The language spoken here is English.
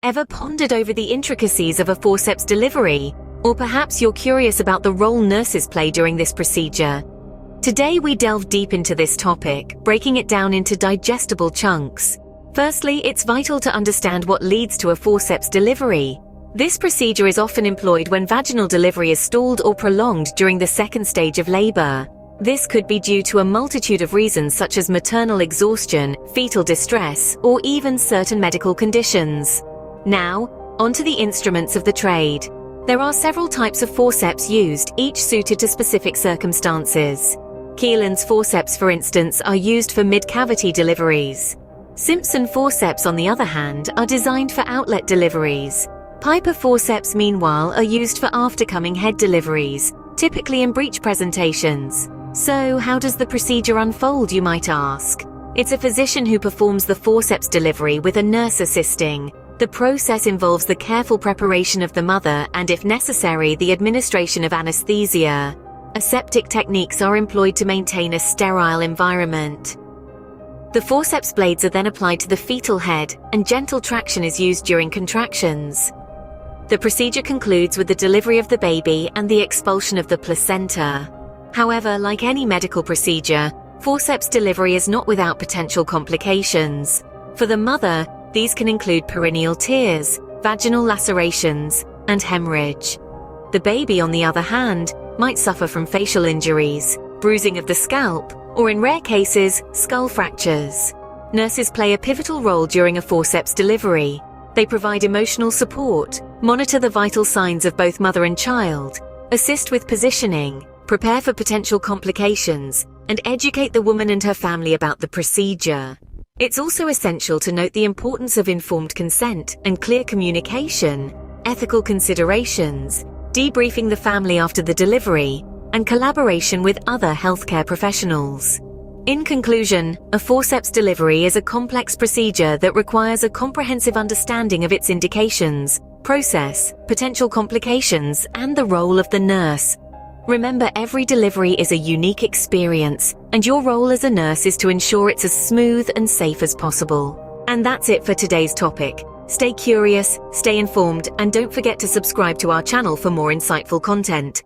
Ever pondered over the intricacies of a forceps delivery? Or perhaps you're curious about the role nurses play during this procedure? Today we delve deep into this topic, breaking it down into digestible chunks. Firstly, it's vital to understand what leads to a forceps delivery. This procedure is often employed when vaginal delivery is stalled or prolonged during the second stage of labor. This could be due to a multitude of reasons such as maternal exhaustion, fetal distress, or even certain medical conditions. Now, onto the instruments of the trade. There are several types of forceps used, each suited to specific circumstances. Keelan's forceps, for instance, are used for mid-cavity deliveries. Simpson forceps, on the other hand, are designed for outlet deliveries. Piper forceps, meanwhile, are used for aftercoming head deliveries, typically in breech presentations. So, how does the procedure unfold, you might ask? It's a physician who performs the forceps delivery with a nurse assisting. The process involves the careful preparation of the mother and, if necessary, the administration of anesthesia. Aseptic techniques are employed to maintain a sterile environment. The forceps blades are then applied to the fetal head, and gentle traction is used during contractions. The procedure concludes with the delivery of the baby and the expulsion of the placenta. However, like any medical procedure, forceps delivery is not without potential complications. For the mother, these can include perineal tears, vaginal lacerations, and hemorrhage. The baby, on the other hand, might suffer from facial injuries, bruising of the scalp, or in rare cases, skull fractures. Nurses play a pivotal role during a forceps delivery. They provide emotional support, monitor the vital signs of both mother and child, assist with positioning, prepare for potential complications, and educate the woman and her family about the procedure. It's also essential to note the importance of informed consent and clear communication, ethical considerations, debriefing the family after the delivery, and collaboration with other healthcare professionals. In conclusion, a forceps delivery is a complex procedure that requires a comprehensive understanding of its indications, process, potential complications, and the role of the nurse. Remember, every delivery is a unique experience, and your role as a nurse is to ensure it's as smooth and safe as possible. And that's it for today's topic. Stay curious, stay informed, and don't forget to subscribe to our channel for more insightful content.